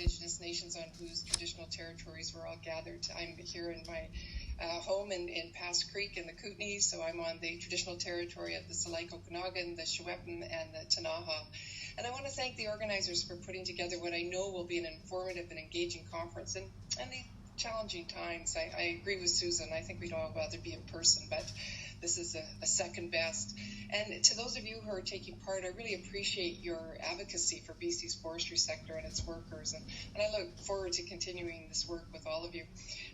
Indigenous nations on whose traditional territories we're all gathered. I'm here in my home in Pass Creek in the Kootenay, so I'm on the traditional territory of the Tsalike Okanagan, the Shewepem, and the Tanaha. And I want to thank the organizers for putting together what I know will be an informative and engaging conference in these challenging times. I agree with Susan. I think we'd all rather be in person, but this is a second best. And to those of you who are taking part, I really appreciate your advocacy for BC's forestry sector and its workers. And I look forward to continuing this work with all of you.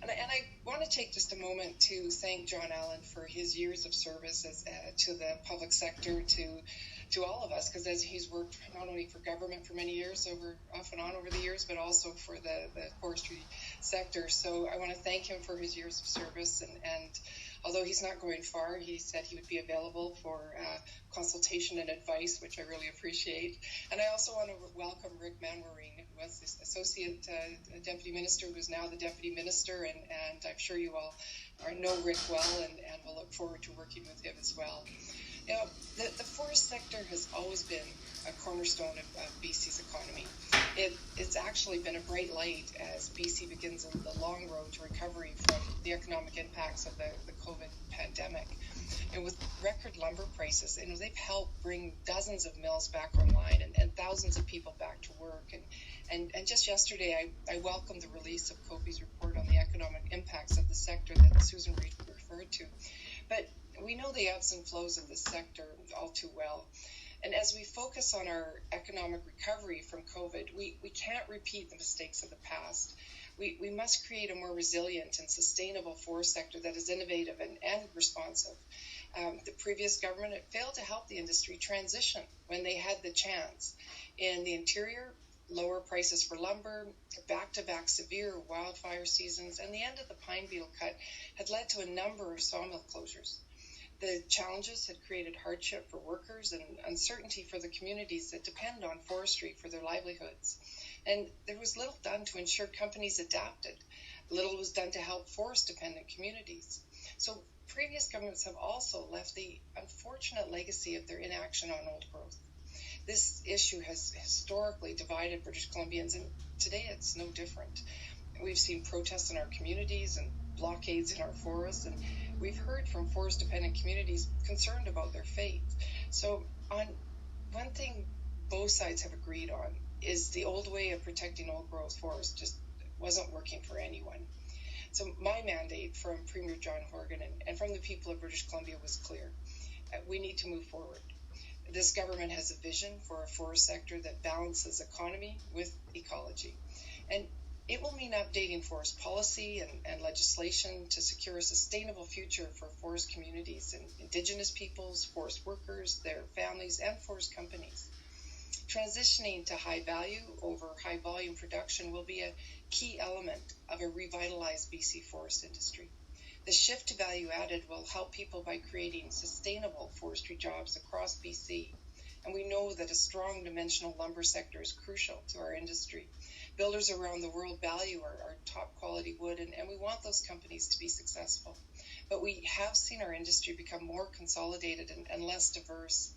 And I want to take just a moment to thank John Allen for his years of service to the public sector, to all of us, because as he's worked not only for government for many years, off and on over the years, but also for the forestry sector. So I want to thank him for his years of service. And although he's not going far, he said he would be available for consultation and advice, which I really appreciate. And I also want to welcome Rick Manwaring, who was the Associate Deputy Minister, who's now the Deputy Minister, and I'm sure you all know Rick well, and we'll look forward to working with him as well. You know, the forest sector has always been a cornerstone of BC's economy. It's actually been a bright light as BC begins the long road to recovery from the economic impacts of the COVID pandemic. And with record lumber prices, they've helped bring dozens of mills back online and thousands of people back to work. And just yesterday, I welcomed the release of COFI's report on the economic impacts of the sector that Susan referred to. But we know the ebbs and flows of this sector all too well. And as we focus on our economic recovery from COVID, we can't repeat the mistakes of the past. We must create a more resilient and sustainable forest sector that is innovative and responsive. The previous government failed to help the industry transition when they had the chance. In the interior, lower prices for lumber, back-to-back severe wildfire seasons, and the end of the pine beetle cut had led to a number of sawmill closures. The challenges had created hardship for workers and uncertainty for the communities that depend on forestry for their livelihoods. And there was little done to ensure companies adapted. Little was done to help forest-dependent communities. So previous governments have also left the unfortunate legacy of their inaction on old growth. This issue has historically divided British Columbians, and today it's no different. We've seen protests in our communities and blockades in our forests, and we've heard from forest-dependent communities concerned about their fate. So on one thing both sides have agreed on is the old way of protecting old-growth forests just wasn't working for anyone. So my mandate from Premier John Horgan and from the people of British Columbia was clear. We need to move forward. This government has a vision for a forest sector that balances economy with ecology. And it will mean updating forest policy and legislation to secure a sustainable future for forest communities and Indigenous peoples, forest workers, their families, and forest companies. Transitioning to high value over high volume production will be a key element of a revitalized BC forest industry. The shift to value added will help people by creating sustainable forestry jobs across BC. And we know that a strong dimensional lumber sector is crucial to our industry. Builders around the world value our top quality wood, and we want those companies to be successful. But we have seen our industry become more consolidated and less diverse.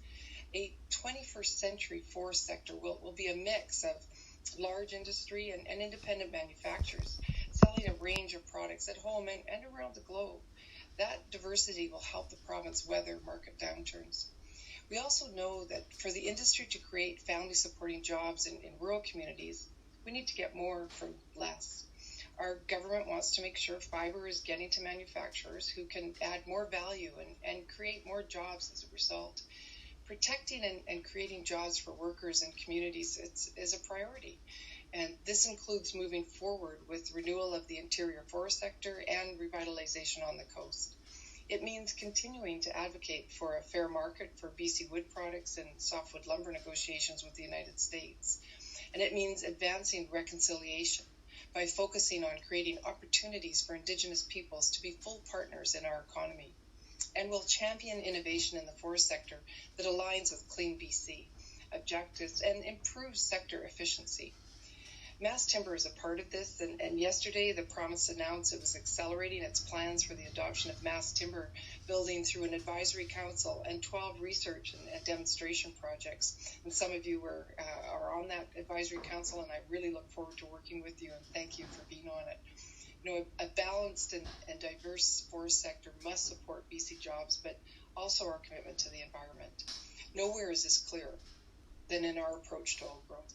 A 21st century forest sector will be a mix of large industry and independent manufacturers selling a range of products at home and around the globe. That diversity will help the province weather market downturns. We also know that for the industry to create family-supporting jobs in rural communities, we need to get more from less. Our government wants to make sure fiber is getting to manufacturers who can add more value and create more jobs as a result. Protecting and creating jobs for workers and communities is a priority. And this includes moving forward with renewal of the interior forest sector and revitalization on the coast. It means continuing to advocate for a fair market for BC wood products and softwood lumber negotiations with the United States. And it means advancing reconciliation by focusing on creating opportunities for Indigenous peoples to be full partners in our economy. And will champion innovation in the forest sector that aligns with Clean BC objectives and improves sector efficiency. Mass timber is a part of this, and yesterday the province announced it was accelerating its plans for the adoption of mass timber building through an advisory council and 12 research and demonstration projects. And some of you are on that advisory council, and I really look forward to working with you, and thank you for being on it. A balanced and diverse forest sector must support BC jobs, but also our commitment to the environment. Nowhere is this clearer than in our approach to old growth.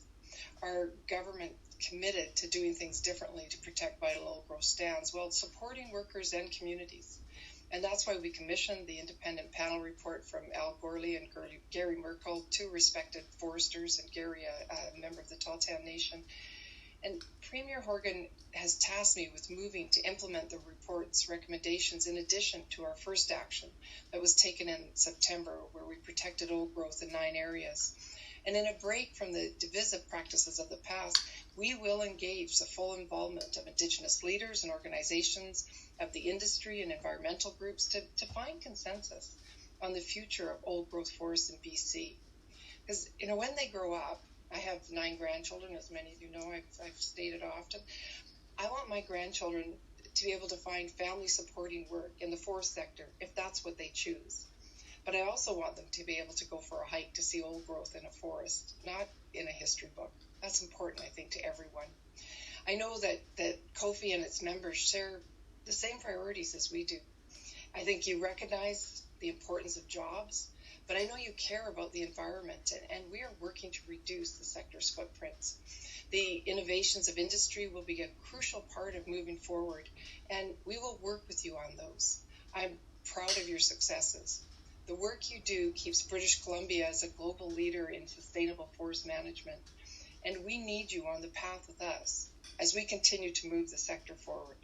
Our government committed to doing things differently to protect vital old growth stands while supporting workers and communities. And that's why we commissioned the independent panel report from Al Gorley and Gary Merkel, two respected foresters, and Gary, a member of the Tahltan Nation. And Premier Horgan has tasked me with moving to implement the report's recommendations in addition to our first action that was taken in September, where we protected old growth in 9 areas. And in a break from the divisive practices of the past, we will engage the full involvement of Indigenous leaders and organizations, of the industry and environmental groups to find consensus on the future of old growth forests in BC. Because, when they grow up, I have 9 grandchildren, as many of you know, I've stated often. I want my grandchildren to be able to find family-supporting work in the forest sector, if that's what they choose. But I also want them to be able to go for a hike to see old growth in a forest, not in a history book. That's important, I think, to everyone. I know that COFI and its members share the same priorities as we do. I think you recognize the importance of jobs, but I know you care about the environment, and we are working to reduce the sector's footprints. The innovations of industry will be a crucial part of moving forward, and we will work with you on those. I'm proud of your successes. The work you do keeps British Columbia as a global leader in sustainable forest management, and we need you on the path with us as we continue to move the sector forward,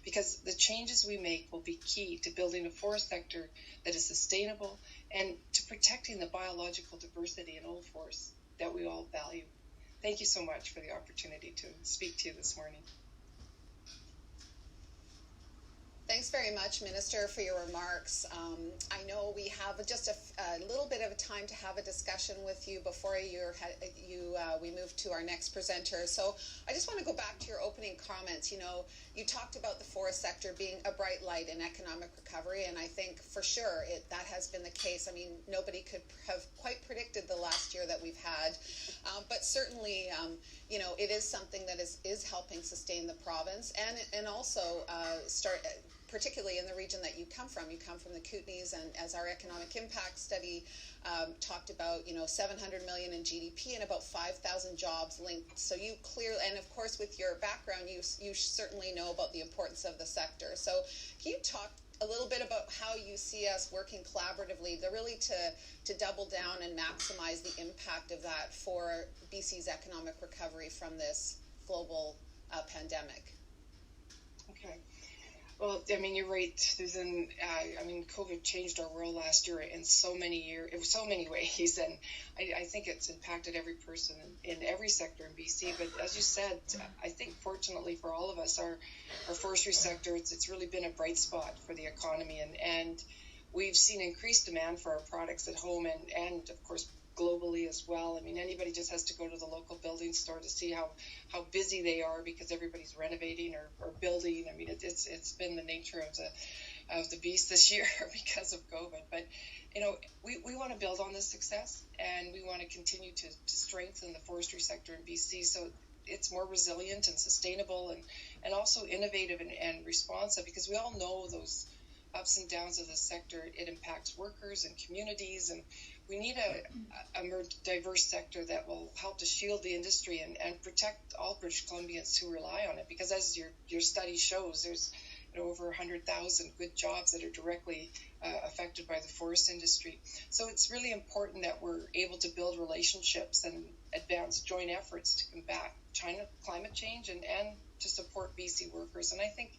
because the changes we make will be key to building a forest sector that is sustainable and to protecting the biological diversity in old forests that we all value. Thank you so much for the opportunity to speak to you this morning. Thanks very much, Minister, for your remarks. I know we have just a little bit of a time to have a discussion with you before we move to our next presenter. So I just want to go back to your opening comments. You talked about the forest sector being a bright light in economic recovery, and I think for sure that has been the case. I mean, nobody could have quite predicted the last year that we've had, but certainly, it is something that is helping sustain the province and also particularly in the region that you come from. You come from the Kootenays, and as our economic impact study talked about, 700 million in GDP and about 5,000 jobs linked. So you clearly, and of course with your background, you certainly know about the importance of the sector. So can you talk a little bit about how you see us working collaboratively to double down and maximize the impact of that for BC's economic recovery from this global pandemic? Okay. Well, I mean, you're right, Susan. COVID changed our world last year in so many ways, and I think it's impacted every person in every sector in BC. But as you said, I think fortunately for all of us, our forestry sector, it's really been a bright spot for the economy, and we've seen increased demand for our products at home and of course globally as well. I mean, anybody just has to go to the local building store to see how busy they are because everybody's renovating or building. I mean, it's been the nature of the beast this year because of COVID. But we want to build on this success, and we want to continue to strengthen the forestry sector in BC so it's more resilient and sustainable and also innovative and responsive, because we all know those ups and downs of the sector. It impacts workers and communities, and we need a more diverse sector that will help to shield the industry and protect all British Columbians who rely on it, because as your study shows, there's over 100,000 good jobs that are directly affected by the forest industry. So it's really important that we're able to build relationships and advance joint efforts to combat climate change and to support BC workers. And I think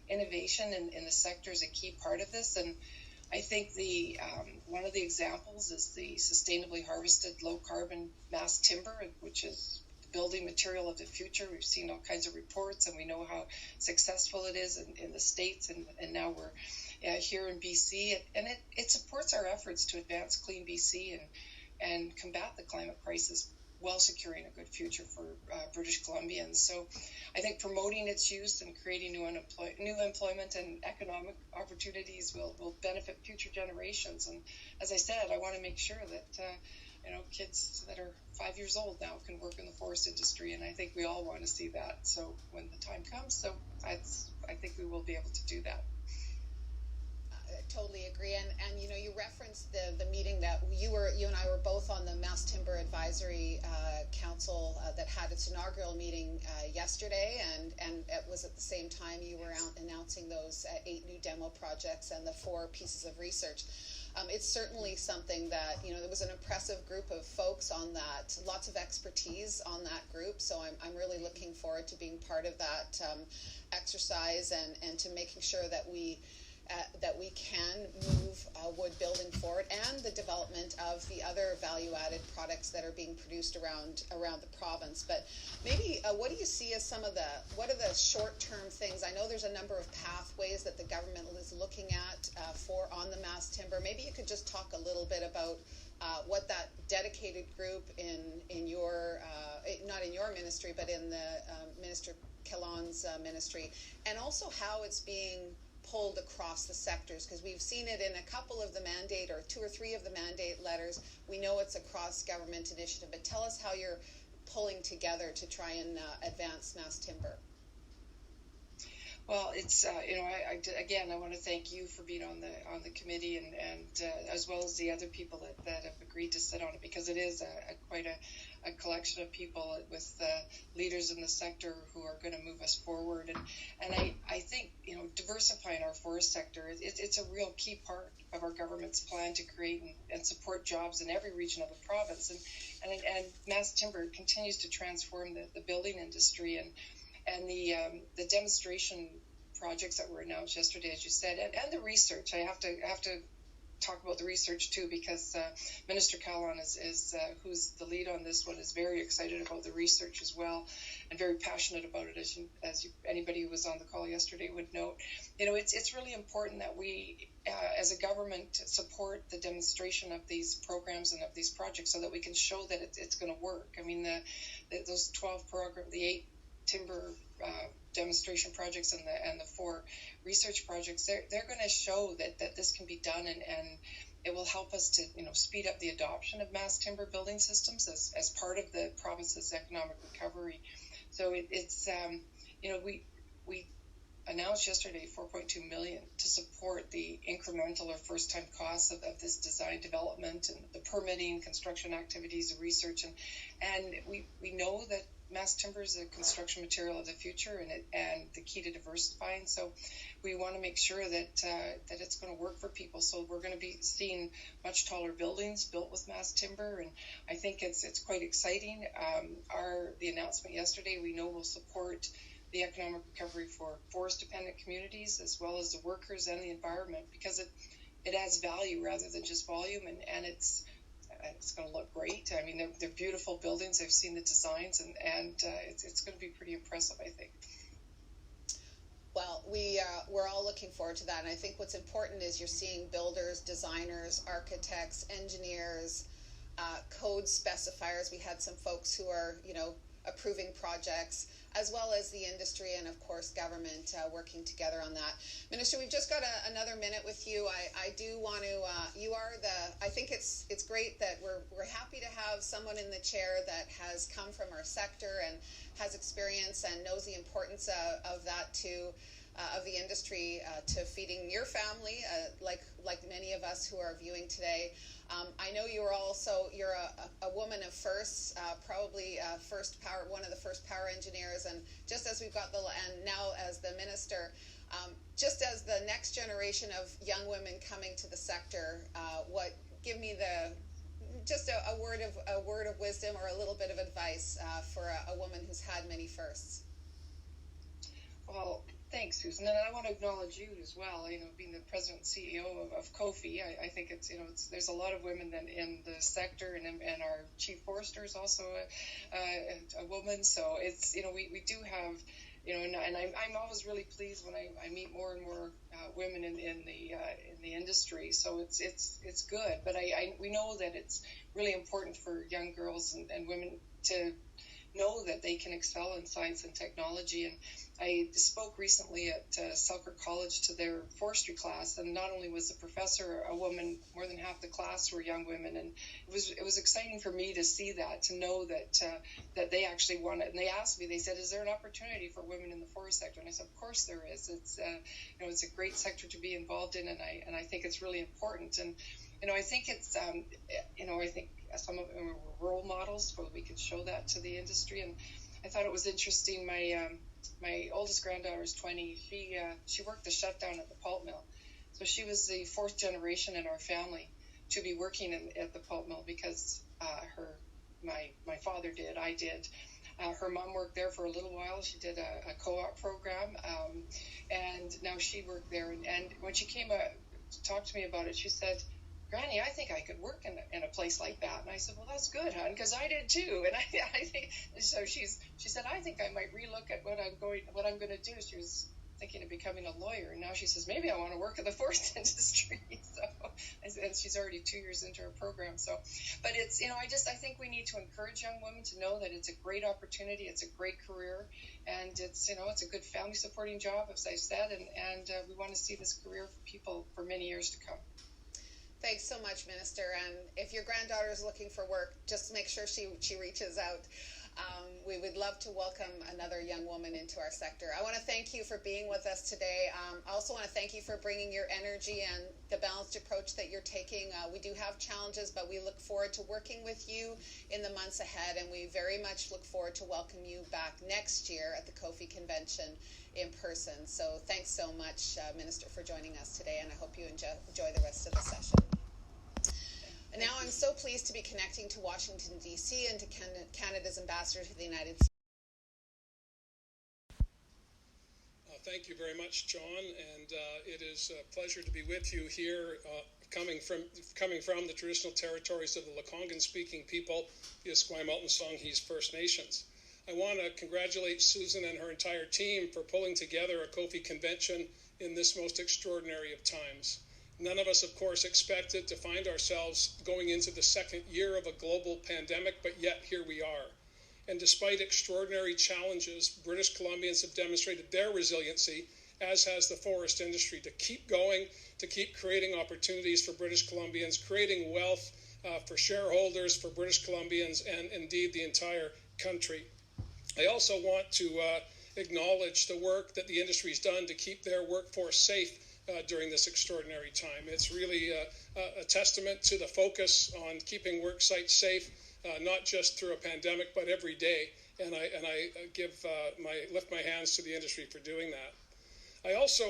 innovation in the sector is a key part of this, and I think one of the examples is the sustainably harvested low-carbon mass timber, which is the building material of the future. We've seen all kinds of reports, and we know how successful it is in the States, and now we're here in BC, and it supports our efforts to advance clean BC and combat the climate crisis. while securing a good future for British Columbians. So I think promoting its use and creating new employment and economic opportunities will benefit future generations. And as I said, I want to make sure that kids that are 5 years old now can work in the forest industry, and I think we all want to see that. So when the time comes, so I think we will be able to do that. I totally agree. And you referenced the meeting that you and I were both on, the Mass Timber Advisory Council that had its inaugural meeting yesterday, and it was at the same time you were out announcing those 8 new demo projects and the 4 pieces of research. It's certainly something that, there was an impressive group of folks on that, lots of expertise on that group. So I'm really looking forward to being part of that exercise and to making sure that we can move wood building forward, and the development of the other value-added products that are being produced around the province. But maybe what do you see as what are the short-term things? I know there's a number of pathways that the government is looking at on the mass timber. Maybe you could just talk a little bit about what that dedicated group in your, not in your ministry, but in the Minister Kilon's ministry, and also how it's being pulled across the sectors, because we've seen it in a couple of the mandate, or 2 or 3 of the mandate letters. We know it's a cross-government initiative, but tell us how you're pulling together to try and advance mass timber. Well, it's I want to thank you for being on the committee, and as well as the other people that have agreed to sit on it, because it is quite a collection of people with leaders in the sector who are going to move us forward. And I think diversifying our forest sector, it's a real key part of our government's plan to create and support jobs in every region of the province. And mass timber continues to transform the building industry, and the demonstration projects that were announced yesterday, as you said, and the research. I have to talk about the research too, because Minister Kilon is who's the lead on this one, is very excited about the research as well, and very passionate about it, as anybody who was on the call yesterday would note. It's really important that we, as a government, support the demonstration of these programs and of these projects, so that we can show that it's going to work. I mean, those 12 programs, the 8 timber demonstration projects and the 4 research projects, they're going to show that this can be done, and it will help us to speed up the adoption of mass timber building systems as part of the province's economic recovery. So we announced yesterday $4.2 million to support the incremental or first-time costs of this design development and the permitting, construction activities, the research, and we know that mass timber is a construction material of the future, and the key to diversifying. So we want to make sure that it's going to work for people. So we're going to be seeing much taller buildings built with mass timber, and I think it's quite exciting. The announcement yesterday, we know, will support the economic recovery for forest-dependent communities, as well as the workers and the environment, because it adds value rather than just volume, and it's going to look great. I mean, they're beautiful buildings. I've seen the designs, and it's going to be pretty impressive, I think. Well, we're all looking forward to that, and I think what's important is you're seeing builders, designers, architects, engineers, code specifiers. We had some folks who are, approving projects, as well as the industry and, of course, government working together on that. Minister, we've just got another minute with you. I do want to, I think it's great that we're happy to have someone in the chair that has come from our sector and has experience and knows the importance of that of the industry to feeding your family, like many of us who are viewing today. I know you're a woman of firsts, probably one of the first power engineers, and just as we've got and now as the minister, just as the next generation of young women coming to the sector, give me just a word of wisdom or a little bit of advice for a woman who's had many firsts. Well, thanks, Susan, and I want to acknowledge you as well. Being the president and CEO of COFI, I think there's a lot of women in the sector, and our chief forester is also a woman. So we do have, and I'm always really pleased when I meet more and more women in the industry. So it's good, but we know that it's really important for young girls and women to know that they can excel in science and technology. And I spoke recently at Selkirk College to their forestry class, and not only was the professor a woman, more than half the class were young women, and it was exciting for me to see that, to know that they actually want it. And they asked me, they said, "Is there an opportunity for women in the forest sector?" And I said, "Of course there is. It's it's a great sector to be involved in, and I think it's really important." And I think it's I think some of them were role models, so we could show that to the industry. And I thought it was interesting. My oldest granddaughter is 20. She worked the shutdown at the pulp mill, so she was the fourth generation in our family to be working at the pulp mill, because my father did, I did. Her mom worked there for a little while. She did a co-op program, and now she worked there. And when she came to talk to me about it, she said, "Granny, I think I could work in a place like that." And I said, "Well, that's good, hon, because I did too." And I think so. She said, "I think I might relook at what I'm going to do." She was thinking of becoming a lawyer, and now she says, "Maybe I want to work in the forest industry." So, and she's already 2 years into her program. So, but it's I think we need to encourage young women to know that it's a great opportunity, it's a great career, and it's a good family supporting job, as I said, and we want to see this career for people for many years to come. Thanks so much, Minister. And if your granddaughter is looking for work, just make sure she reaches out. We would love to welcome another young woman into our sector. I want to thank you for being with us today. I also want to thank you for bringing your energy and the balanced approach that you're taking. We do have challenges, but we look forward to working with you in the months ahead, and we very much look forward to welcome you back next year at the COFI convention in person. So thanks so much, Minister, for joining us today, and I hope you enjoy the rest of the session. And now I'm so pleased to be connecting to Washington, D.C. and to Canada's ambassador to the United States. Thank you very much, John, and it is a pleasure to be with you here, coming from the traditional territories of the Lekwungen-speaking people, the Esquimalt and Songhees First Nations. I want to congratulate Susan and her entire team for pulling together a COFI convention in this most extraordinary of times. None of us, of course, expected to find ourselves going into the second year of a global pandemic, but yet here we are. And despite extraordinary challenges, British Columbians have demonstrated their resiliency, as has the forest industry, to keep going, to keep creating opportunities for British Columbians, creating wealth for shareholders, for British Columbians, and indeed the entire country. I also want to acknowledge the work that the industry has done to keep their workforce safe during this extraordinary time. It's really a testament to the focus on keeping work sites safe, not just through a pandemic, but every day. And I lift my hands to the industry for doing that. I also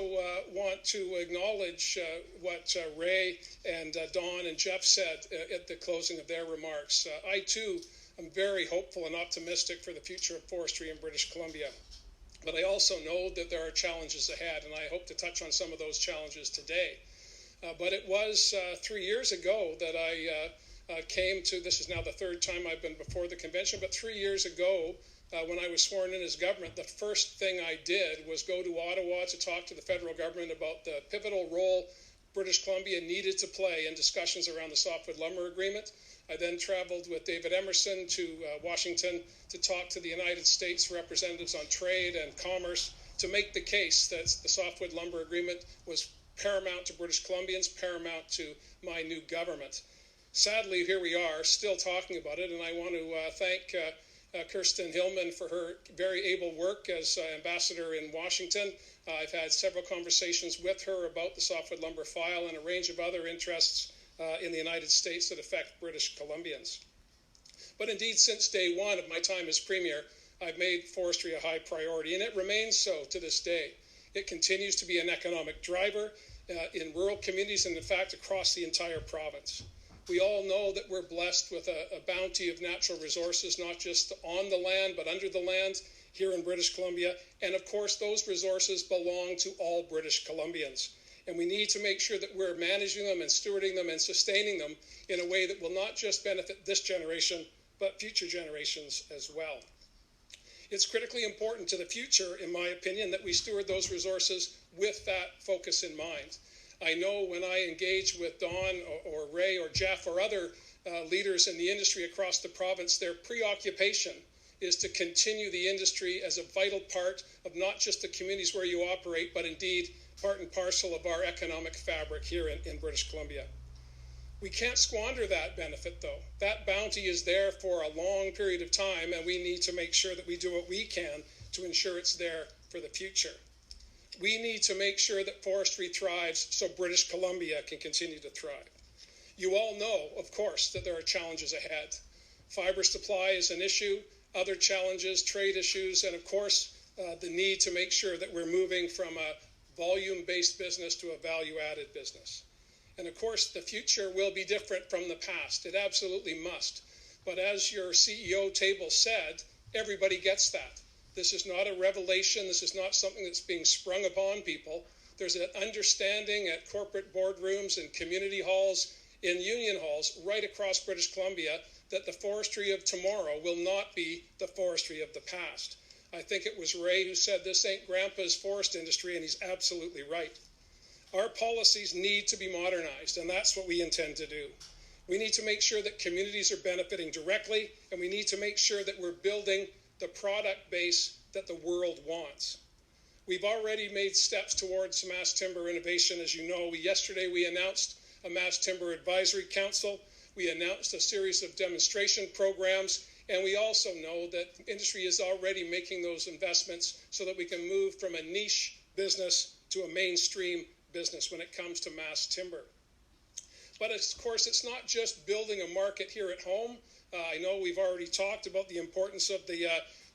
want to acknowledge what Ray and Don and Jeff said at the closing of their remarks. I too am very hopeful and optimistic for the future of forestry in British Columbia. But I also know that there are challenges ahead, and I hope to touch on some of those challenges today. But it was 3 years ago that I came to, this is now the third time I've been before the convention, but 3 years ago, when I was sworn in as government, the first thing I did was go to Ottawa to talk to the federal government about the pivotal role British Columbia needed to play in discussions around the softwood lumber agreement. I then traveled with David Emerson to Washington to talk to the United States representatives on trade and commerce to make the case that the softwood lumber agreement was paramount to British Columbians, paramount to my new government. Sadly, here we are still talking about it, and I want to thank Kirsten Hillman for her very able work as ambassador in Washington. I've had several conversations with her about the softwood lumber file and a range of other interests in the United States that affect British Columbians. But indeed, since day one of my time as Premier, I've made forestry a high priority, and it remains so to this day. It continues to be an economic driver in rural communities and, in fact, across the entire province. We all know that we're blessed with a bounty of natural resources, not just on the land, but under the land here in British Columbia. And, of course, those resources belong to all British Columbians. And we need to make sure that we're managing them and stewarding them and sustaining them in a way that will not just benefit this generation, but future generations as well. It's critically important to the future, in my opinion, that we steward those resources with that focus in mind. I know when I engage with Don or Ray or Jeff or other leaders in the industry across the province, their preoccupation is to continue the industry as a vital part of not just the communities where you operate, but indeed part and parcel of our economic fabric here in British Columbia. We can't squander that benefit, though. That bounty is there for a long period of time, and we need to make sure that we do what we can to ensure it's there for the future. We need to make sure that forestry thrives so British Columbia can continue to thrive. You all know, of course, that there are challenges ahead. Fiber supply is an issue, other challenges, trade issues, and of course, the need to make sure that we're moving from a volume-based business to a value-added business. And of course, the future will be different from the past. It absolutely must. But as your CEO table said, everybody gets that. This is not a revelation. This is not something that's being sprung upon people. There's an understanding at corporate boardrooms and community halls, in union halls, right across British Columbia, that the forestry of tomorrow will not be the forestry of the past. I think it was Ray who said this ain't Grandpa's forest industry, and he's absolutely right. Our policies need to be modernized, and that's what we intend to do. We need to make sure that communities are benefiting directly, and we need to make sure that we're building the product base that the world wants. We've already made steps towards mass timber innovation. As you know, yesterday we announced a Mass Timber Advisory Council. We announced a series of demonstration programs, and we also know that industry is already making those investments so that we can move from a niche business to a mainstream business when it comes to mass timber. But of course, it's not just building a market here at home. I know we've already talked about the importance of the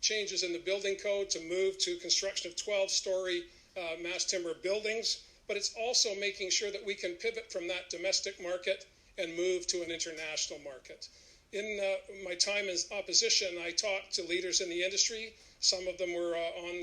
changes in the building code to move to construction of 12-story mass timber buildings, but it's also making sure that we can pivot from that domestic market and move to an international market. In my time as opposition, I talked to leaders in the industry. Some of them were on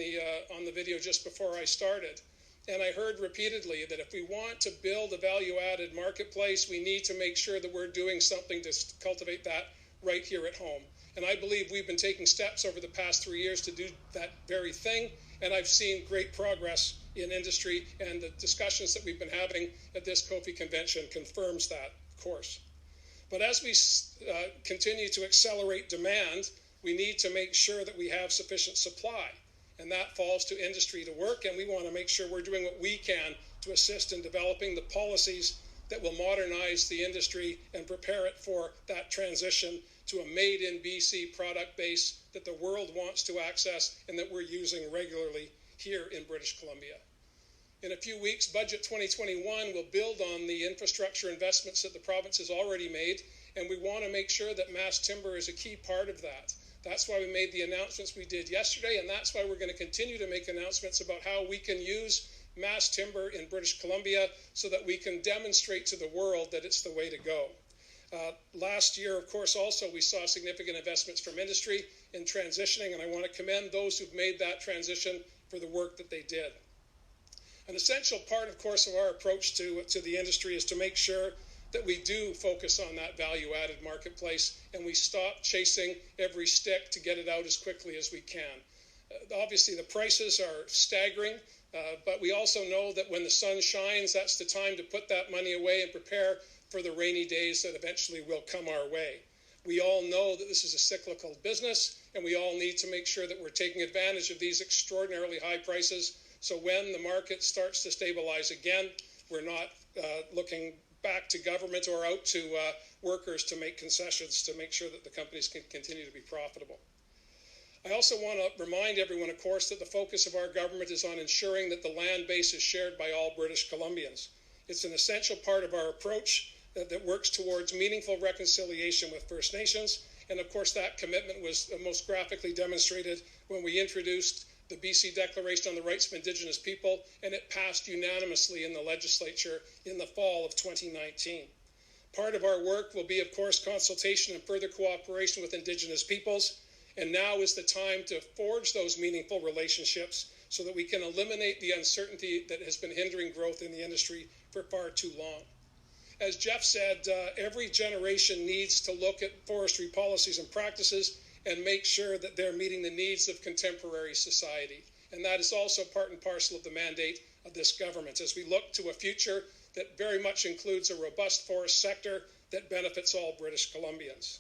the video just before I started. And I heard repeatedly that if we want to build a value-added marketplace, we need to make sure that we're doing something to cultivate that right here at home. And I believe we've been taking steps over the past 3 years to do that very thing. And I've seen great progress in industry, and the discussions that we've been having at this COFI convention confirms that, of course. But as we continue to accelerate demand, we need to make sure that we have sufficient supply. And that falls to industry to work, and we want to make sure we're doing what we can to assist in developing the policies that will modernize the industry and prepare it for that transition to a made-in-BC product base that the world wants to access and that we're using regularly here in British Columbia. In a few weeks, Budget 2021 will build on the infrastructure investments that the province has already made, and we want to make sure that mass timber is a key part of that. That's why we made the announcements we did yesterday, and that's why we're going to continue to make announcements about how we can use mass timber in British Columbia so that we can demonstrate to the world that it's the way to go. Last year, of course, also we saw significant investments from industry in transitioning, and I want to commend those who've made that transition for the work that they did. An essential part, of course, of our approach to the industry is to make sure that we do focus on that value-added marketplace and we stop chasing every stick to get it out as quickly as we can. Obviously, the prices are staggering, but we also know that when the sun shines, that's the time to put that money away and prepare for the rainy days that eventually will come our way. We all know that this is a cyclical business, and we all need to make sure that we're taking advantage of these extraordinarily high prices, so when the market starts to stabilize again, we're not looking back to government or out to workers to make concessions to make sure that the companies can continue to be profitable. I also want to remind everyone, of course, that the focus of our government is on ensuring that the land base is shared by all British Columbians. It's an essential part of our approach that works towards meaningful reconciliation with First Nations, and of course that commitment was most graphically demonstrated when we introduced the BC Declaration on the Rights of Indigenous People, and it passed unanimously in the legislature in the fall of 2019. Part of our work will be, of course, consultation and further cooperation with Indigenous peoples, and now is the time to forge those meaningful relationships so that we can eliminate the uncertainty that has been hindering growth in the industry for far too long. As Jeff said, every generation needs to look at forestry policies and practices and make sure that they're meeting the needs of contemporary society. And that is also part and parcel of the mandate of this government as we look to a future that very much includes a robust forest sector that benefits all British Columbians.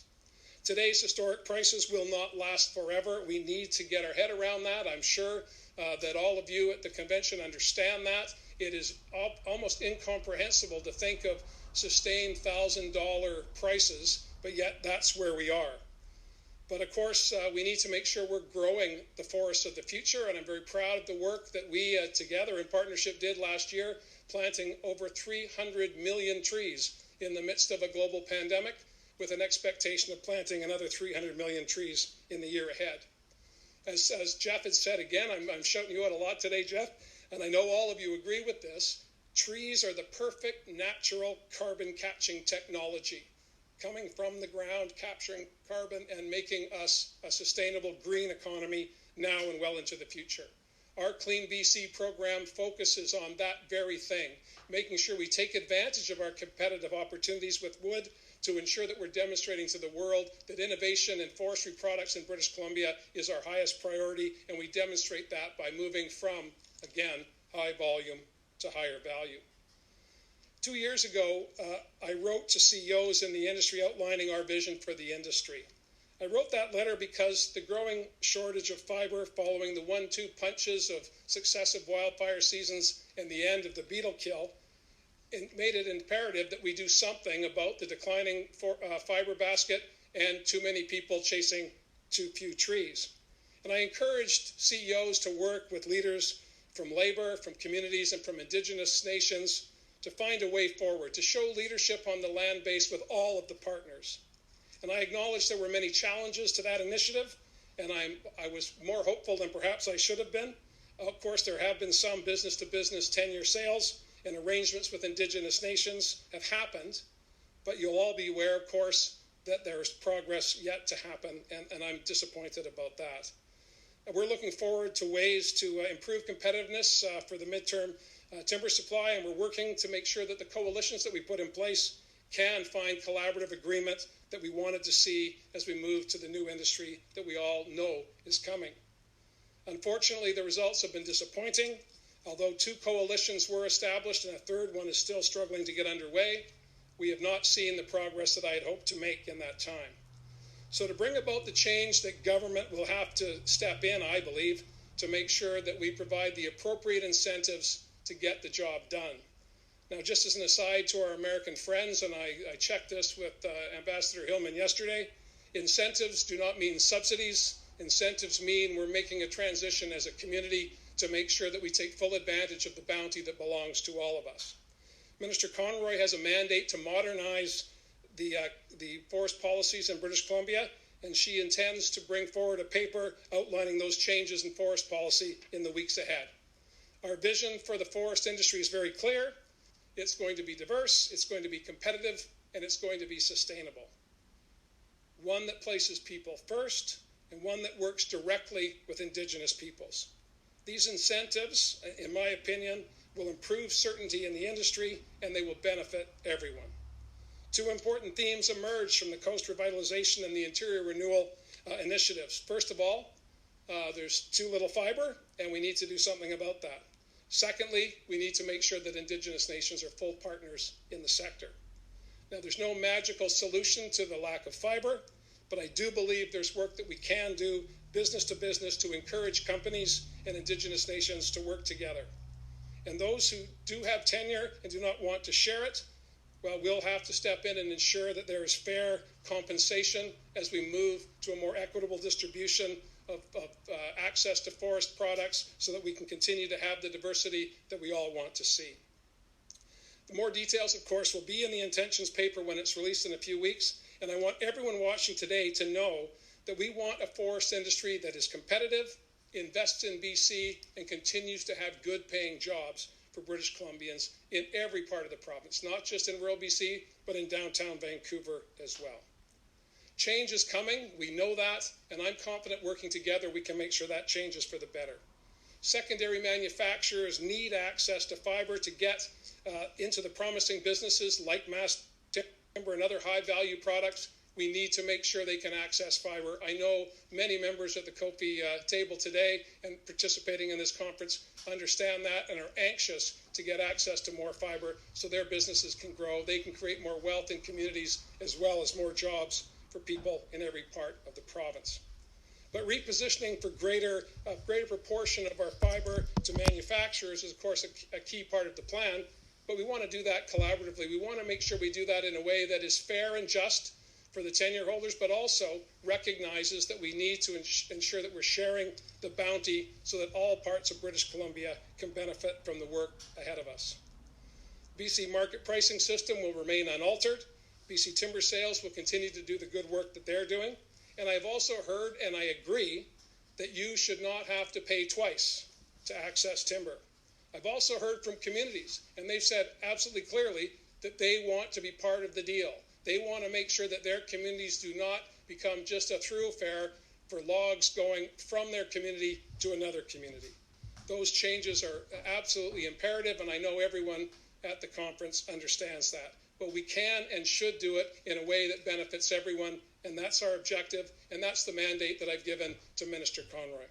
Today's historic prices will not last forever. We need to get our head around that. I'm sure that all of you at the convention understand that. It is almost incomprehensible to think of sustained $1,000 prices, but yet that's where we are. But of course, we need to make sure we're growing the forests of the future, and I'm very proud of the work that we together in partnership did last year, planting over 300 million trees in the midst of a global pandemic, with an expectation of planting another 300 million trees in the year ahead. As Jeff had said again, I'm shouting you out a lot today, Jeff, and I know all of you agree with this, trees are the perfect natural carbon catching technology, coming from the ground, capturing carbon and making us a sustainable green economy now and well into the future. Our Clean BC program focuses on that very thing, making sure we take advantage of our competitive opportunities with wood to ensure that we're demonstrating to the world that innovation in forestry products in British Columbia is our highest priority, and we demonstrate that by moving from, again, high volume to higher value. 2 years ago, I wrote to CEOs in the industry outlining our vision for the industry. I wrote that letter because the growing shortage of fiber following the 1-2 punches of successive wildfire seasons and the end of the beetle kill made it imperative that we do something about the declining fiber basket and too many people chasing too few trees. And I encouraged CEOs to work with leaders from labor, from communities, and from Indigenous nations to find a way forward, to show leadership on the land base with all of the partners. And I acknowledge there were many challenges to that initiative, and I was more hopeful than perhaps I should have been. Of course, there have been some business-to-business tenure sales, and arrangements with Indigenous nations have happened, but you'll all be aware, of course, that there's progress yet to happen, and I'm disappointed about that. We're looking forward to ways to improve competitiveness for the midterm timber supply, and we're working to make sure that the coalitions that we put in place can find collaborative agreement that we wanted to see as we move to the new industry that we all know is coming. Unfortunately, the results have been disappointing. Although 2 coalitions were established and a third one is still struggling to get underway, we have not seen the progress that I had hoped to make in that time. So to bring about the change that government will have to step in, I believe, to make sure that we provide the appropriate incentives to get the job done. Now, just as an aside to our American friends, and I checked this with Ambassador Hillman yesterday, incentives do not mean subsidies. Incentives mean we're making a transition as a community to make sure that we take full advantage of the bounty that belongs to all of us. Minister Conroy has a mandate to modernize the forest policies in British Columbia, and she intends to bring forward a paper outlining those changes in forest policy in the weeks ahead. Our vision for the forest industry is very clear. It's going to be diverse, it's going to be competitive, and it's going to be sustainable. One that places people first, and one that works directly with Indigenous peoples. These incentives, in my opinion, will improve certainty in the industry, and they will benefit everyone. 2 important themes emerged from the coast revitalization and the interior renewal initiatives. First of all, there's too little fiber, and we need to do something about that. Secondly, we need to make sure that Indigenous nations are full partners in the sector. Now, there's no magical solution to the lack of fiber, but I do believe there's work that we can do business to business to encourage companies and Indigenous nations to work together. And those who do have tenure and do not want to share it, well, we'll have to step in and ensure that there is fair compensation as we move to a more equitable distribution of access to forest products so that we can continue to have the diversity that we all want to see. The more details, of course, will be in the intentions paper when it's released in a few weeks, and I want everyone watching today to know that we want a forest industry that is competitive, invests in BC, and continues to have good-paying jobs for British Columbians in every part of the province, not just in rural BC, but in downtown Vancouver as well. Change is coming, we know that, and I'm confident working together we can make sure that changes for the better. Secondary manufacturers need access to fiber to get into the promising businesses like mass timber and other high-value products We need to make sure they can access fiber. I know many members at the COFI table today and participating in this conference understand that and are anxious to get access to more fiber so their businesses can grow. They can create more wealth in communities as well as more jobs for people in every part of the province. But repositioning for greater proportion of our fiber to manufacturers is, of course, a key part of the plan. But we want to do that collaboratively. We want to make sure we do that in a way that is fair and just for the tenure holders, but also recognizes that we need to ensure that we're sharing the bounty so that all parts of British Columbia can benefit from the work ahead of us. BC market pricing system will remain unaltered. BC Timber Sales will continue to do the good work that they're doing. And I've also heard, and I agree, that you should not have to pay twice to access timber. I've also heard from communities, and they've said absolutely clearly that they want to be part of the deal. They want to make sure that their communities do not become just a thoroughfare for logs going from their community to another community. Those changes are absolutely imperative, and I know everyone at the conference understands that. But we can and should do it in a way that benefits everyone, and that's our objective, and that's the mandate that I've given to Minister Conroy.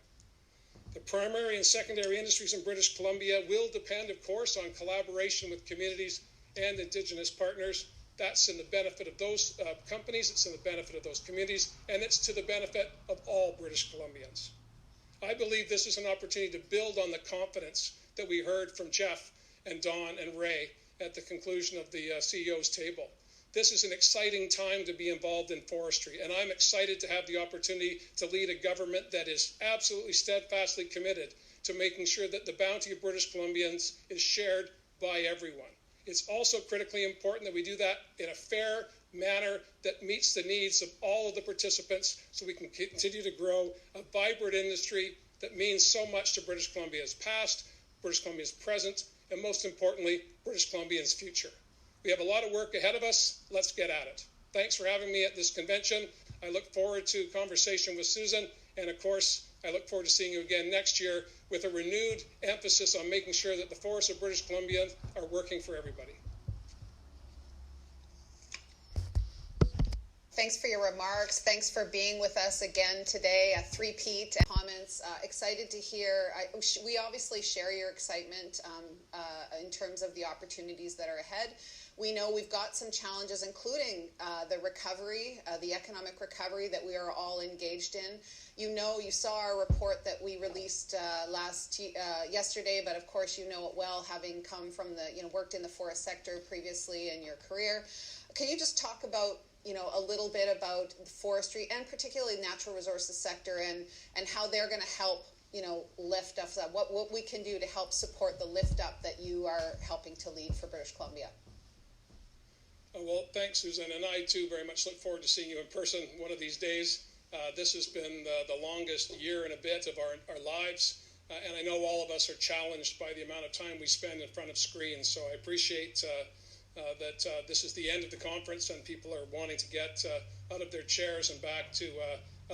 The primary and secondary industries in British Columbia will depend, of course, on collaboration with communities and Indigenous partners. That's in the benefit of those companies, it's in the benefit of those communities, and it's to the benefit of all British Columbians. I believe this is an opportunity to build on the confidence that we heard from Jeff and Don and Ray at the conclusion of the CEO's table. This is an exciting time to be involved in forestry, and I'm excited to have the opportunity to lead a government that is absolutely steadfastly committed to making sure that the bounty of British Columbians is shared by everyone. It's also critically important that we do that in a fair manner that meets the needs of all of the participants so we can continue to grow a vibrant industry that means so much to British Columbia's past, British Columbia's present, and most importantly, British Columbia's future. We have a lot of work ahead of us. Let's get at it. Thanks for having me at this convention. I look forward to conversation with Susan, and of course, I look forward to seeing you again next year with a renewed emphasis on making sure that the forests of British Columbia are working for everybody. Thanks for your remarks. Thanks for being with us again today. A three-peat comments. Excited to hear. We obviously share your excitement in terms of the opportunities that are ahead. We know we've got some challenges, including the recovery, the economic recovery that we are all engaged in. You saw our report that we released yesterday, but of course you know it well, having come from worked in the forest sector previously in your career. Can you just talk about a little bit about forestry and particularly natural resources sector and how they're going to help lift us up, what we can do to help support the lift up that you are helping to lead for British Columbia? Well, thanks, Susan, and I too very much look forward to seeing you in person one of these days. This has been the longest year and a bit of our lives, and I know all of us are challenged by the amount of time we spend in front of screens, so I appreciate that this is the end of the conference and people are wanting to get out of their chairs and back to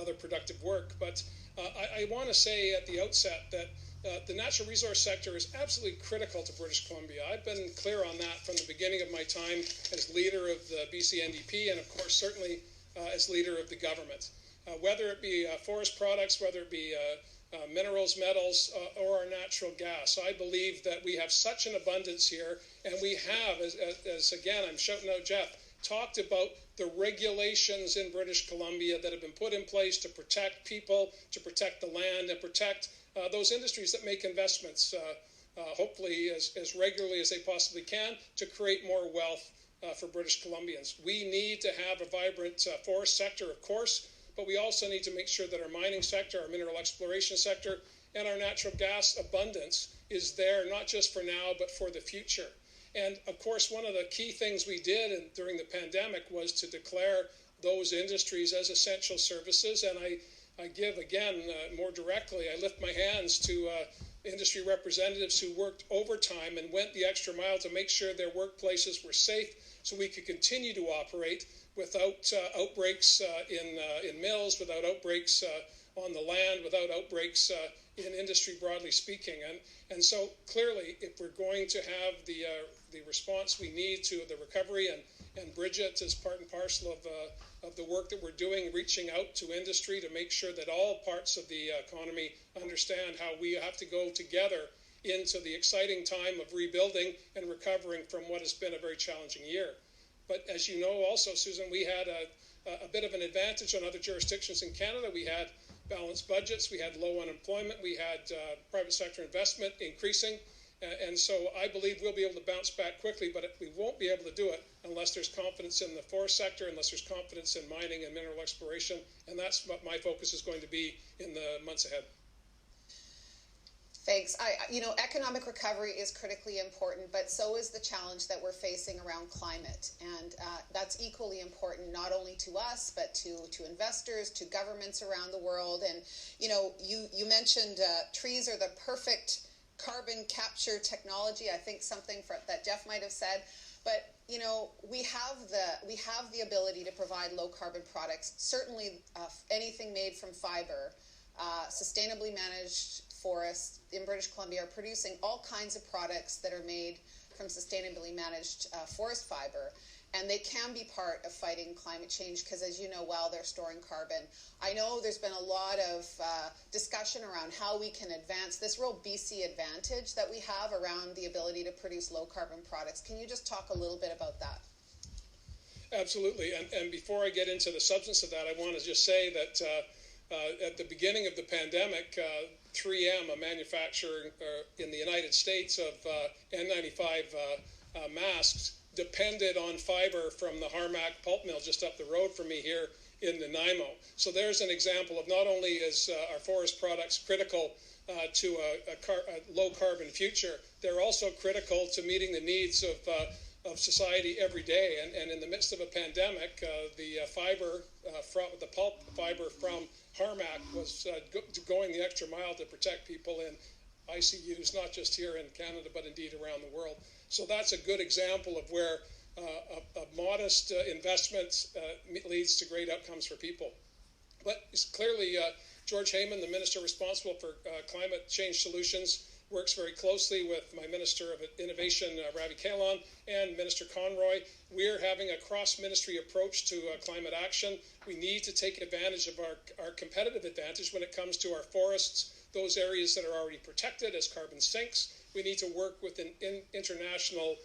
other productive work. But I want to say at the outset that the natural resource sector is absolutely critical to British Columbia. I've been clear on that from the beginning of my time as leader of the BC NDP and, of course, certainly as leader of the government. Whether it be forest products, whether it be minerals, metals, or our natural gas. I believe that we have such an abundance here, and we have, as again, I'm shouting out Jeff, talked about the regulations in British Columbia that have been put in place to protect people, to protect the land, and protect those industries that make investments, hopefully as regularly as they possibly can, to create more wealth for British Columbians. We need to have a vibrant forest sector, of course, but we also need to make sure that our mining sector, our mineral exploration sector, and our natural gas abundance is there, not just for now, but for the future. And of course, one of the key things we did during the pandemic was to declare those industries as essential services. And I give, again, more directly, I lift my hands to industry representatives who worked overtime and went the extra mile to make sure their workplaces were safe so we could continue to operate without outbreaks in mills, without outbreaks on the land without outbreaks in industry broadly speaking. And so clearly, if we're going to have the response we need to the recovery, and Bridget is part and parcel of the work that we're doing, reaching out to industry to make sure that all parts of the economy understand how we have to go together into the exciting time of rebuilding and recovering from what has been a very challenging year. But as you know also, Susan, we had a bit of an advantage on other jurisdictions in Canada. We had balanced budgets, we had low unemployment, we had private sector investment increasing, and so I believe we'll be able to bounce back quickly, but we won't be able to do it unless there's confidence in the forest sector, unless there's confidence in mining and mineral exploration, and that's what my focus is going to be in the months ahead. Thanks. Economic recovery is critically important, but so is the challenge that we're facing around climate. And that's equally important, not only to us, but to investors, to governments around the world. And, you mentioned trees are the perfect carbon capture technology. I think something that Jeff might have said. But, we have the ability to provide low carbon products. Certainly anything made from fiber, sustainably managed forests in British Columbia are producing all kinds of products that are made from sustainably managed forest fiber, and they can be part of fighting climate change because, as you know well, they're storing carbon. I know there's been a lot of discussion around how we can advance this real BC advantage that we have around the ability to produce low carbon products. Can you just talk a little bit about that? Absolutely, and before I get into the substance of that, I want to just say that at the beginning of the pandemic, 3M, a manufacturer in the United States of N95 masks, depended on fiber from the Harmac pulp mill just up the road from me here in Nanaimo. So there's an example of not only is our forest products critical to a low carbon future, they're also critical to meeting the needs of society every day. And in the midst of a pandemic, the pulp fiber from Harmac was going the extra mile to protect people in ICUs, not just here in Canada, but indeed around the world. So that's a good example of where a modest investment leads to great outcomes for people. But clearly, George Heyman, the minister responsible for climate change solutions, works very closely with my Minister of Innovation, Ravi Kahlon, and Minister Conroy. We're having a cross-ministry approach to climate action. We need to take advantage of our competitive advantage when it comes to our forests, those areas that are already protected as carbon sinks. We need to work with international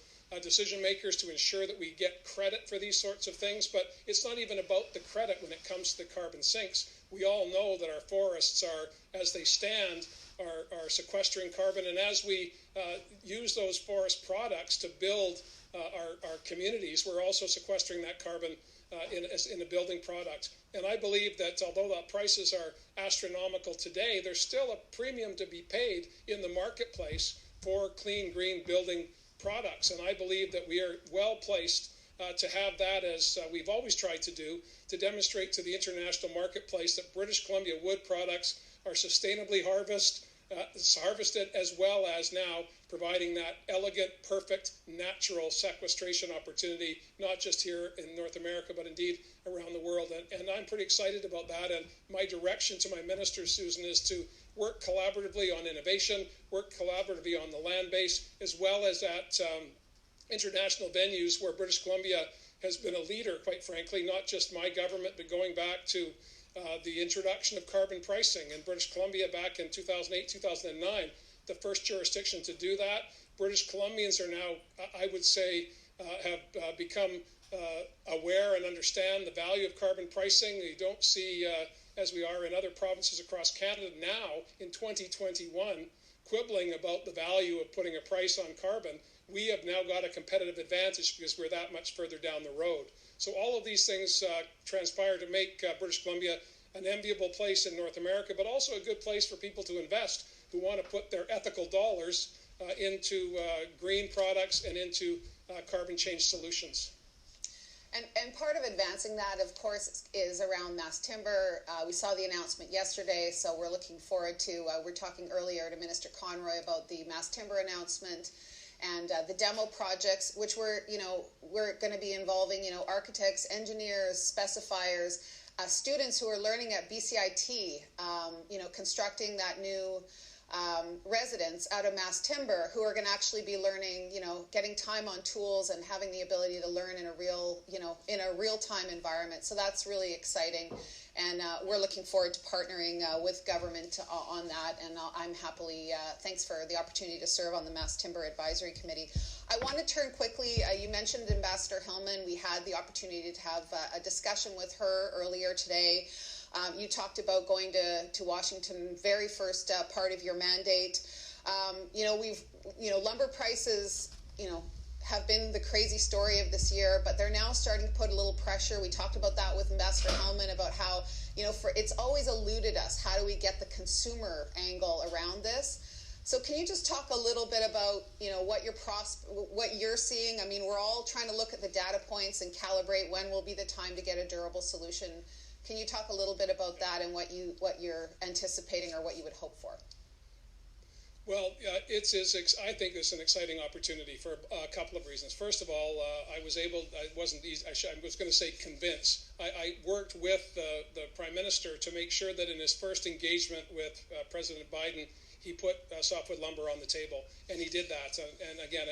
decision makers to ensure that we get credit for these sorts of things. But it's not even about the credit when it comes to the carbon sinks. We all know that our forests are, as they stand, are sequestering carbon, and as we use those forest products to build our communities, we're also sequestering that carbon in a building product. And I believe that although the prices are astronomical today, there's still a premium to be paid in the marketplace for clean, green building products. And I believe that we are well placed to have that, as we've always tried to do, to demonstrate to the international marketplace that British Columbia wood products are sustainably harvested, as well as now providing that elegant, perfect, natural sequestration opportunity, not just here in North America, but indeed around the world. And I'm pretty excited about that. And my direction to my minister, Susan, is to work collaboratively on innovation, work collaboratively on the land base, as well as at international venues where British Columbia has been a leader, quite frankly, not just my government, but going back to the introduction of carbon pricing in British Columbia back in 2008, 2009, the first jurisdiction to do that. British Columbians are now, I would say, have become aware and understand the value of carbon pricing. You don't see, as we are in other provinces across Canada now in 2021, quibbling about the value of putting a price on carbon. We have now got a competitive advantage because we're that much further down the road. So all of these things transpire to make British Columbia an enviable place in North America, but also a good place for people to invest who want to put their ethical dollars into green products and into carbon change solutions. And part of advancing that, of course, is around mass timber. We saw the announcement yesterday, so we're looking forward to, we're talking earlier to Minister Conroy about the mass timber announcement and the demo projects, which we're going to be involving, architects, engineers, specifiers. students who are learning at BCIT, constructing that new residents out of mass timber, who are going to actually be learning, getting time on tools and having the ability to learn in a real-time environment. So that's really exciting, and we're looking forward to partnering with government on that. And I'm happily thanks for the opportunity to serve on the Mass Timber Advisory Committee. I want to turn quickly. You mentioned Ambassador Hillman. We had the opportunity to have a discussion with her earlier today. You talked about going to Washington, very first part of your mandate. Lumber prices, have been the crazy story of this year, but they're now starting to put a little pressure. We talked about that with Ambassador Hellman about how, it's always eluded us. How do we get the consumer angle around this? So can you just talk a little bit about, what you're seeing? I mean, we're all trying to look at the data points and calibrate when will be the time to get a durable solution. Can you talk a little bit about that and what you're anticipating or what you would hope for? Well, I think it's an exciting opportunity for a couple of reasons. First of all, I was going to say convince. I worked with the Prime Minister to make sure that in his first engagement with President Biden, he put softwood lumber on the table, and he did that. And again,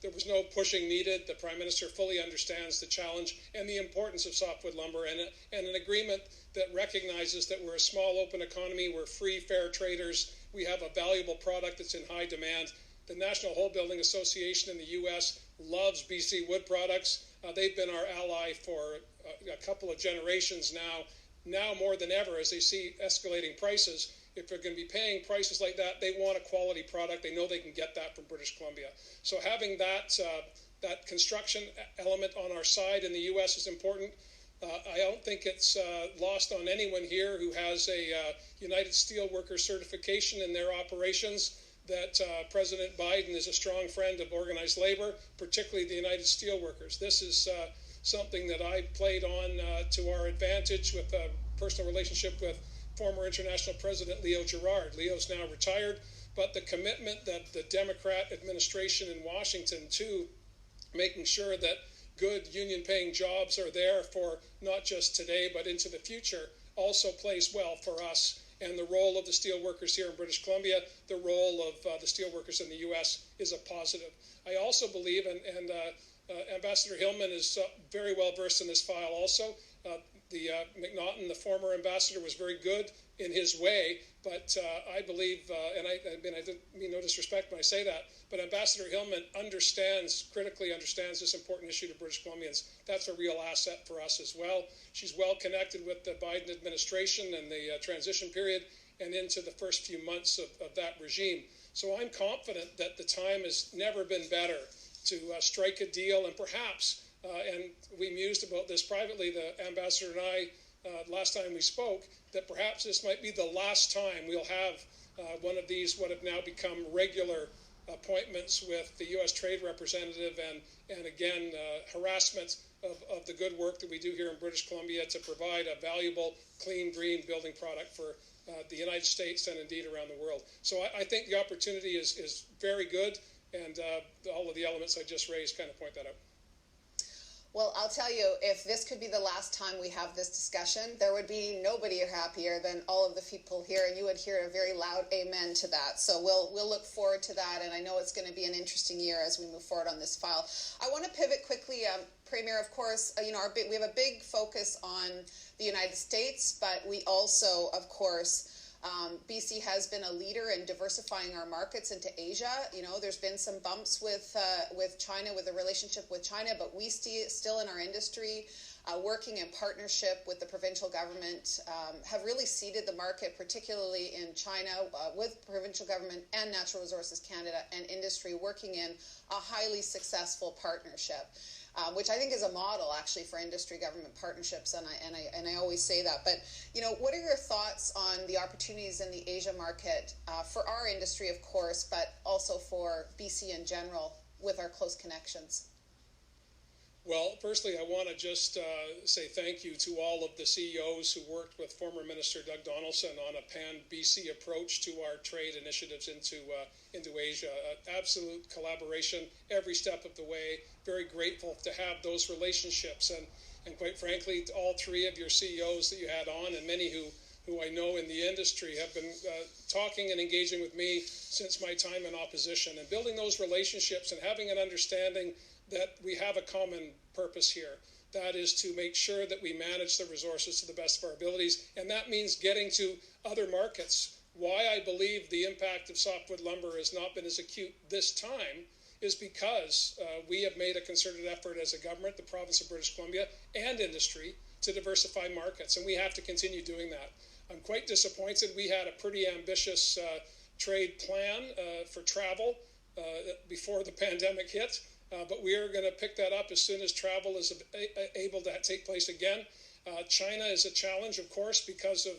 there was no pushing needed. The Prime Minister fully understands the challenge and the importance of softwood lumber, and an agreement that recognizes that we're a small, open economy, we're free, fair traders, we have a valuable product that's in high demand. The National Home Building Association in the U.S. loves BC wood products. They've been our ally for a couple of generations now more than ever, as they see escalating prices. If they're going to be paying prices like that, they want a quality product. They know they can get that from British Columbia. So having that construction element on our side in the U.S. is important. I don't think it's lost on anyone here who has a United Steelworkers certification in their operations that President Biden is a strong friend of organized labor, particularly the United Steelworkers. This is something that I played on to our advantage with a personal relationship with former International President Leo Gerard. Leo's now retired, but the commitment that the Democrat administration in Washington to making sure that good union-paying jobs are there for not just today but into the future also plays well for us. And the role of the steelworkers here in British Columbia, the role of the steelworkers in the U.S. is a positive. I also believe, and Ambassador Hillman is very well versed in this file also. McNaughton, the former ambassador, was very good in his way, but I believe, and I didn't mean no disrespect when I say that, but Ambassador Hillman critically understands this important issue to British Columbians. That's a real asset for us as well. She's well connected with the Biden administration and the transition period and into the first few months of that regime. So I'm confident that the time has never been better to strike a deal, and perhaps, and we mused about this privately, the ambassador and I, last time we spoke, that perhaps this might be the last time we'll have one of these, what have now become regular appointments with the U.S. Trade Representative and again, harassment of the good work that we do here in British Columbia to provide a valuable, clean, green building product for the United States and indeed around the world. So I think the opportunity is very good, and all of the elements I just raised kind of point that out. Well, I'll tell you, if this could be the last time we have this discussion, there would be nobody happier than all of the people here, and you would hear a very loud amen to that. So we'll look forward to that, and I know it's going to be an interesting year as we move forward on this file. I want to pivot quickly, Premier. Of course, we have a big focus on the United States, but we also, of course, BC has been a leader in diversifying our markets into Asia. There's been some bumps with China, with the relationship with China, but we still in our industry, working in partnership with the provincial government, have really seeded the market, particularly in China, with provincial government and Natural Resources Canada and industry working in a highly successful partnership. Which I think is a model actually for industry-government partnerships, and I always say that. But what are your thoughts on the opportunities in the Asia market for our industry, of course, but also for BC in general with our close connections? Well, firstly, I want to just say thank you to all of the CEOs who worked with former Minister Doug Donaldson on a pan-BC approach to our trade initiatives into Asia. Absolute collaboration every step of the way. Very grateful to have those relationships. And And quite frankly, all three of your CEOs that you had on, and many who I know in the industry, have been talking and engaging with me since my time in opposition, and building those relationships and having an understanding that we have a common purpose here. That is to make sure that we manage the resources to the best of our abilities, and that means getting to other markets. Why I believe the impact of softwood lumber has not been as acute this time is because we have made a concerted effort as a government, the province of British Columbia, and industry to diversify markets, and we have to continue doing that. I'm quite disappointed. We had a pretty ambitious trade plan for travel before the pandemic hit, but we are going to pick that up as soon as travel is able to take place again. China is a challenge, of course, because of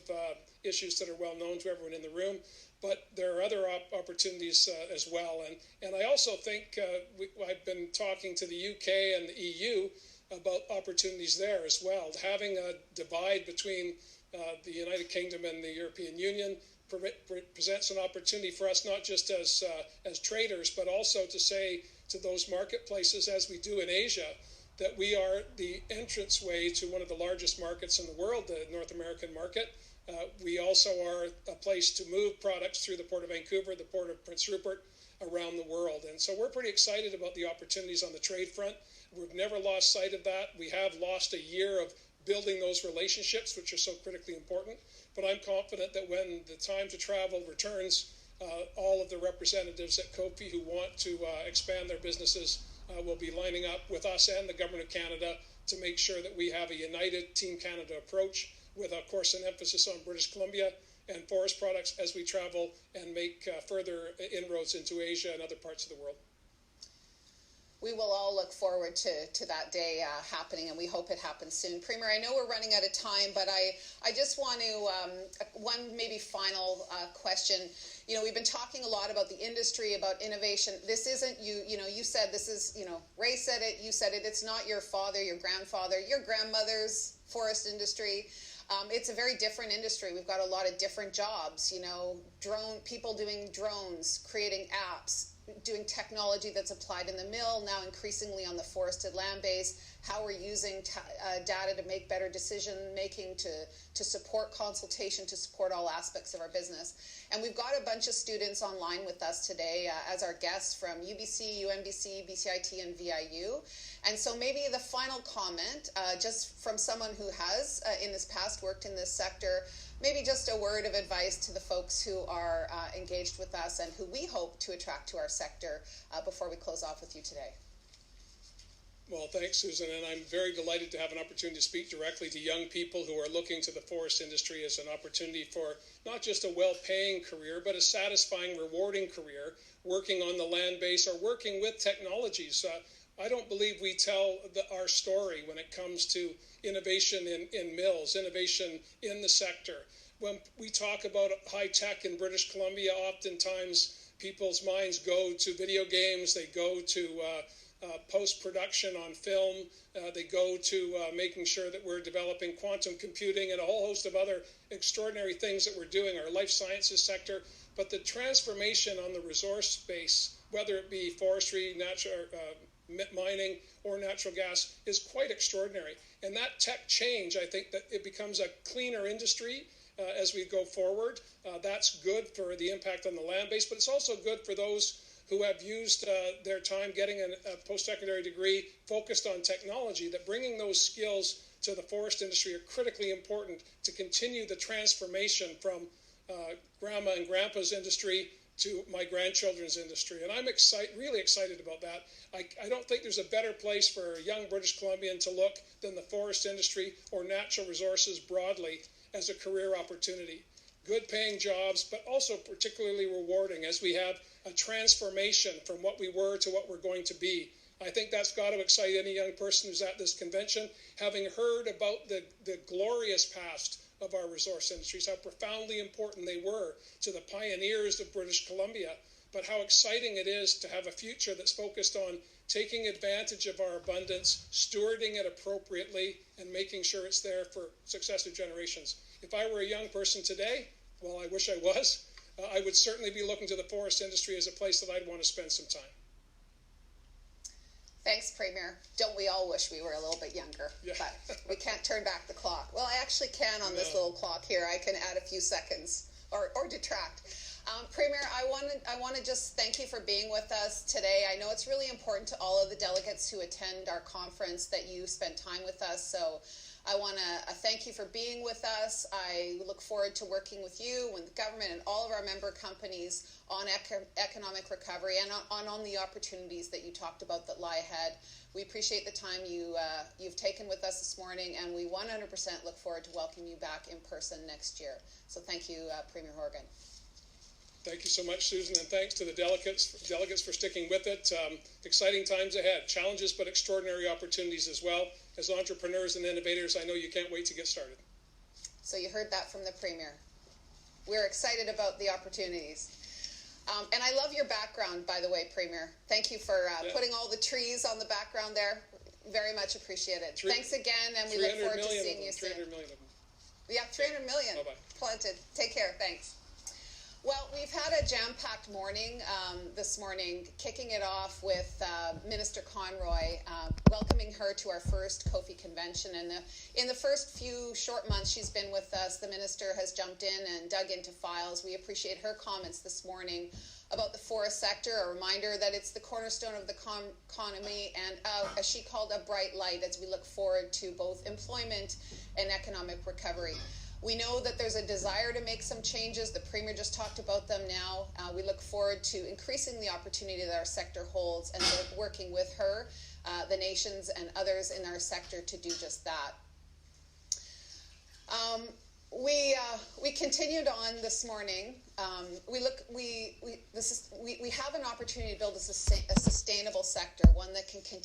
issues that are well known to everyone in the room, but there are other opportunities as well. And I also think I've been talking to the UK and the EU about opportunities there as well. Having a divide between the United Kingdom and the European Union presents an opportunity for us, not just as traders, but also to say to those marketplaces, as we do in Asia, that we are the entranceway to one of the largest markets in the world, the North American market. We also are a place to move products through the Port of Vancouver, the Port of Prince Rupert, around the world. And so we're pretty excited about the opportunities on the trade front. We've never lost sight of that. We have lost a year of building those relationships, which are so critically important. But I'm confident that when the time to travel returns, all of the representatives at COFI who want to expand their businesses will be lining up with us and the Government of Canada to make sure that we have a united Team Canada approach with, of course, an emphasis on British Columbia and forest products as we travel and make further inroads into Asia and other parts of the world. We will all look forward to that day happening, and we hope it happens soon. Premier, I know we're running out of time, but I just want to, one maybe final question. You know, we've been talking a lot about the industry, about innovation. This isn't, you said this is, Ray said it, you said it, it's not your father, your grandfather, your grandmother's forest industry. It's a very different industry. We've got a lot of different jobs, people doing drones, creating apps, doing technology that's applied in the mill, now increasingly on the forested land base, how we're using data to make better decision making, to support consultation, to support all aspects of our business. And we've got a bunch of students online with us today as our guests from UBC, UNBC, BCIT, and VIU. And so maybe the final comment, just from someone who has in this past worked in this sector, maybe just a word of advice to the folks who are engaged with us and who we hope to attract to our sector before we close off with you today. Well, thanks, Susan, and I'm very delighted to have an opportunity to speak directly to young people who are looking to the forest industry as an opportunity for not just a well-paying career, but a satisfying, rewarding career, working on the land base or working with technologies. I don't believe we tell our story when it comes to innovation in mills, innovation in the sector. When we talk about high tech in British Columbia, oftentimes people's minds go to video games, they go to post-production on film, they go to making sure that we're developing quantum computing and a whole host of other extraordinary things that we're doing, our life sciences sector. But the transformation on the resource space, whether it be forestry, mining, or natural gas, is quite extraordinary. And that tech change, I think that it becomes a cleaner industry as we go forward. That's good for the impact on the land base, but it's also good for those who have used their time getting a post-secondary degree focused on technology, that bringing those skills to the forest industry are critically important to continue the transformation from grandma and grandpa's industry to my grandchildren's industry. And I'm really excited about that. I don't think there's a better place for a young British Columbian to look than the forest industry or natural resources broadly as a career opportunity. Good paying jobs, but also particularly rewarding as we have a transformation from what we were to what we're going to be. I think that's got to excite any young person who's at this convention, having heard about the glorious past of our resource industries, how profoundly important they were to the pioneers of British Columbia, but how exciting it is to have a future that's focused on taking advantage of our abundance, stewarding it appropriately, and making sure it's there for successive generations. If I were a young person today, well, I wish I was, I would certainly be looking to the forest industry as a place that I'd want to spend some time. Thanks, Premier. Don't we all wish we were a little bit younger? Yeah. But we can't turn back the clock. Well, I actually can on this little clock here. I can add a few seconds or detract. Premier, I want to just thank you for being with us today. I know it's really important to all of the delegates who attend our conference that you spend time with us. So I want to thank you for being with us. I look forward to working with you, with the government, and all of our member companies on economic recovery and on the opportunities that you talked about that lie ahead. We appreciate the time you've taken with us this morning, and we 100% look forward to welcoming you back in person next year. So thank you, Premier Horgan. Thank you so much, Susan, and thanks to the delegates for sticking with it. Exciting times ahead. Challenges, but extraordinary opportunities as well. As entrepreneurs and innovators, I know you can't wait to get started. So you heard that from the Premier. We're excited about the opportunities. And I love your background, by the way, Premier. Thank you for putting all the trees on the background there. Very much appreciated. Thanks again, and we look forward to seeing you soon. 300 million of them. Yeah, 300 million. Bye-bye. Planted. Take care. Thanks. Well, we've had a jam-packed morning this morning, kicking it off with Minister Conroy, welcoming her to our first COFI convention. And in the first few short months she's been with us, the minister has jumped in and dug into files. We appreciate her comments this morning about the forest sector, a reminder that it's the cornerstone of the economy and, as she called, a bright light as we look forward to both employment and economic recovery. We know that there's a desire to make some changes. The Premier just talked about them now. We look forward to increasing the opportunity that our sector holds and working with her, the nations and others in our sector to do just that. We continued on this morning. We have an opportunity to build a sustainable sector, one that can continue